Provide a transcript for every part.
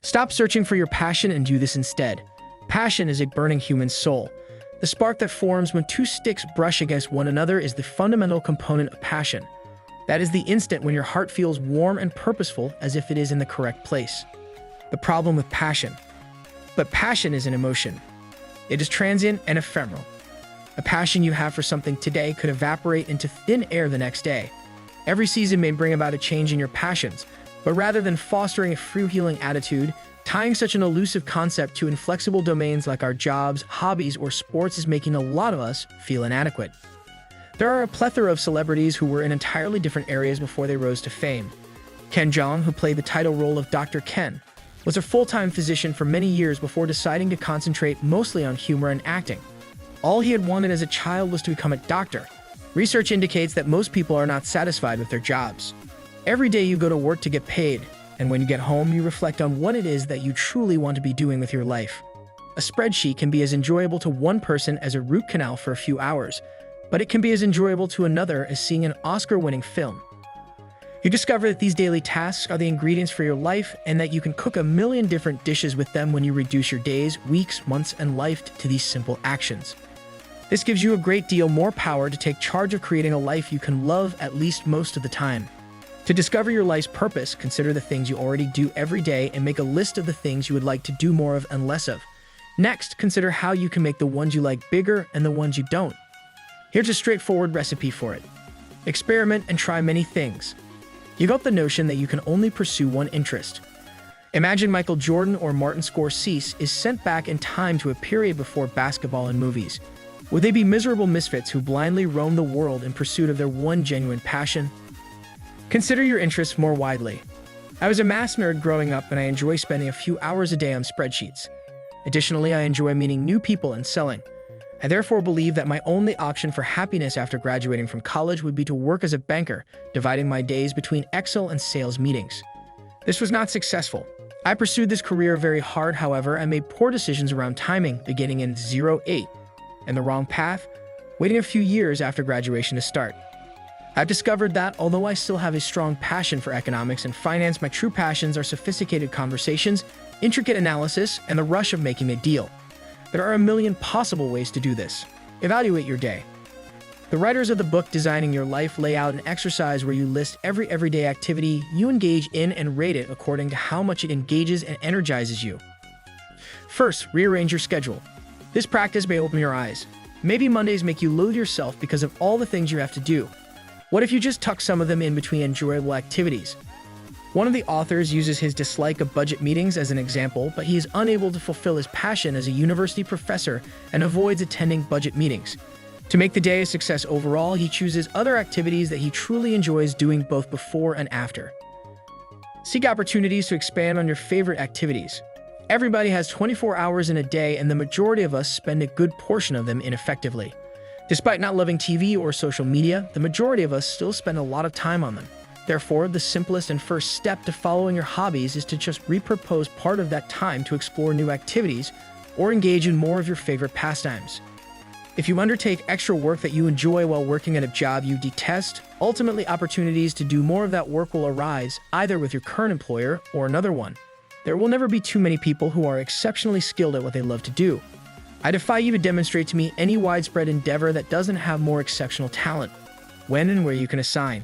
Stop searching for your passion and do this instead. Passion is a burning human soul. The spark that forms when two sticks brush against one another is the fundamental component of passion. That is the instant when your heart feels warm and purposeful, as if it is in the correct place. The problem with passion. But passion is an emotion. It is transient and ephemeral. A passion you have for something today could evaporate into thin air the next day. Every season may bring about a change in your passions, but rather than fostering a freewheeling attitude, tying such an elusive concept to inflexible domains like our jobs, hobbies, or sports is making a lot of us feel inadequate. There are a plethora of celebrities who were in entirely different areas before they rose to fame. Ken Jeong, who played the title role of Dr. Ken, was a full-time physician for many years before deciding to concentrate mostly on humor and acting. All he had wanted as a child was to become a doctor. Research indicates that most people are not satisfied with their jobs. Every day you go to work to get paid, and when you get home, you reflect on what it is that you truly want to be doing with your life. A spreadsheet can be as enjoyable to one person as a root canal for a few hours, but it can be as enjoyable to another as seeing an Oscar-winning film. You discover that these daily tasks are the ingredients for your life and that you can cook a million different dishes with them when you reduce your days, weeks, months, and life to these simple actions. This gives you a great deal more power to take charge of creating a life you can love at least most of the time. To discover your life's purpose, consider the things you already do every day and make a list of the things you would like to do more of and less of. Next, consider how you can make the ones you like bigger and the ones you don't. Here's a straightforward recipe for it. Experiment and try many things. Give up the notion that you can only pursue one interest. Imagine Michael Jordan or Martin Scorsese is sent back in time to a period before basketball and movies. Would they be miserable misfits who blindly roam the world in pursuit of their one genuine passion? Consider your interests more widely. I was a math nerd growing up and I enjoy spending a few hours a day on spreadsheets. Additionally, I enjoy meeting new people and selling. I therefore believe that my only option for happiness after graduating from college would be to work as a banker, dividing my days between Excel and sales meetings. This was not successful. I pursued this career very hard, however, I made poor decisions around timing, beginning in 08, and the wrong path, waiting a few years after graduation to start. I've discovered that, although I still have a strong passion for economics and finance, my true passions are sophisticated conversations, intricate analysis, and the rush of making a deal. There are a million possible ways to do this. Evaluate your day. The writers of the book Designing Your Life lay out an exercise where you list every everyday activity you engage in and rate it according to how much it engages and energizes you. First, rearrange your schedule. This practice may open your eyes. Maybe Mondays make you loathe yourself because of all the things you have to do. What if you just tuck some of them in between enjoyable activities? One of the authors uses his dislike of budget meetings as an example, but he is unable to fulfill his passion as a university professor and avoids attending budget meetings. To make the day a success overall, he chooses other activities that he truly enjoys doing both before and after. Seek opportunities to expand on your favorite activities. Everybody has 24 hours in a day, and the majority of us spend a good portion of them ineffectively. Despite not loving TV or social media, the majority of us still spend a lot of time on them. Therefore, the simplest and first step to following your hobbies is to just repurpose part of that time to explore new activities or engage in more of your favorite pastimes. If you undertake extra work that you enjoy while working at a job you detest, ultimately opportunities to do more of that work will arise, either with your current employer or another one. There will never be too many people who are exceptionally skilled at what they love to do. I defy you to demonstrate to me any widespread endeavor that doesn't have more exceptional talent, when and where you can assign.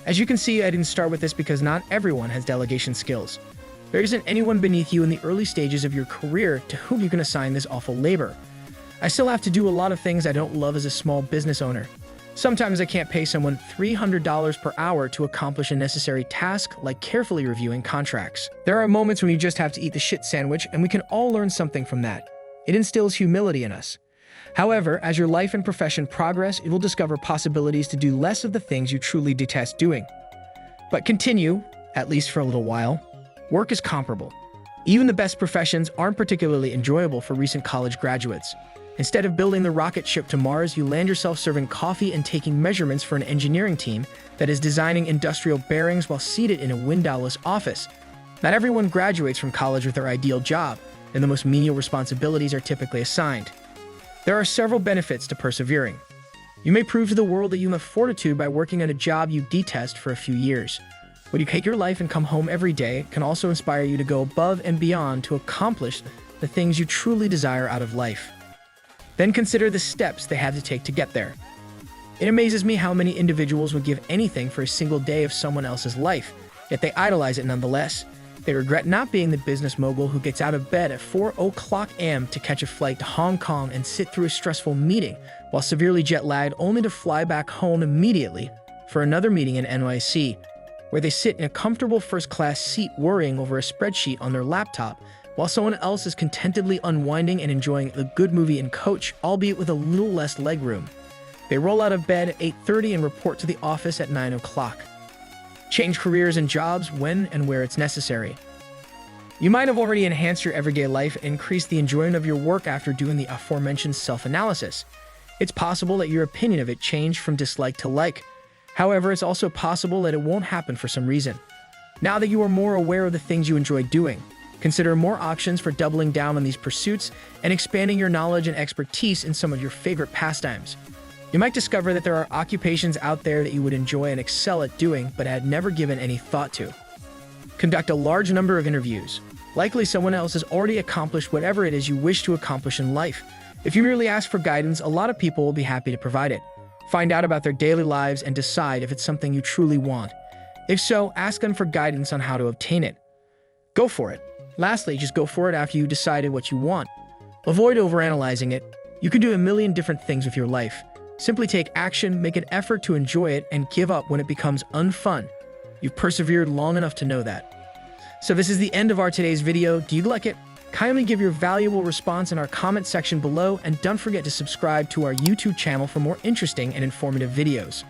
As you can see, I didn't start with this because not everyone has delegation skills. There isn't anyone beneath you in the early stages of your career to whom you can assign this awful labor. I still have to do a lot of things I don't love as a small business owner. Sometimes I can't pay someone $300 per hour to accomplish a necessary task like carefully reviewing contracts. There are moments when you just have to eat the shit sandwich, and we can all learn something from that. It instills humility in us. However, as your life and profession progress, you will discover possibilities to do less of the things you truly detest doing. But continue, at least for a little while. Work is comparable. Even the best professions aren't particularly enjoyable for recent college graduates. Instead of building the rocket ship to Mars, you land yourself serving coffee and taking measurements for an engineering team that is designing industrial bearings while seated in a windowless office. Not everyone graduates from college with their ideal job, and the most menial responsibilities are typically assigned. There are several benefits to persevering. You may prove to the world that you have fortitude by working at a job you detest for a few years. When you hate your life and come home every day, it can also inspire you to go above and beyond to accomplish the things you truly desire out of life. Then consider the steps they had to take to get there. It amazes me how many individuals would give anything for a single day of someone else's life, yet they idolize it nonetheless. They regret not being the business mogul who gets out of bed at 4 a.m. to catch a flight to Hong Kong and sit through a stressful meeting while severely jet-lagged only to fly back home immediately for another meeting in NYC, where they sit in a comfortable first-class seat worrying over a spreadsheet on their laptop while someone else is contentedly unwinding and enjoying a good movie in coach, albeit with a little less legroom. They roll out of bed at 8:30 and report to the office at 9 o'clock. Change careers and jobs when and where it's necessary. You might have already enhanced your everyday life and increased the enjoyment of your work after doing the aforementioned self-analysis. It's possible that your opinion of it changed from dislike to like. However, it's also possible that it won't happen for some reason. Now that you are more aware of the things you enjoy doing, consider more options for doubling down on these pursuits and expanding your knowledge and expertise in some of your favorite pastimes. You might discover that there are occupations out there that you would enjoy and excel at doing but had never given any thought to. Conduct a large number of interviews. Likely someone else has already accomplished whatever it is you wish to accomplish in life. If you merely ask for guidance, a lot of people will be happy to provide it. Find out about their daily lives and decide if it's something you truly want. If so, ask them for guidance on how to obtain it. Go for it. Lastly, just go for it after you decided what you want. Avoid overanalyzing it. You can do a million different things with your life. Simply take action, make an effort to enjoy it, and give up when it becomes unfun. You've persevered long enough to know that. So this is the end of our today's video. Do you like it? Kindly give your valuable response in our comment section below, and don't forget to subscribe to our YouTube channel for more interesting and informative videos.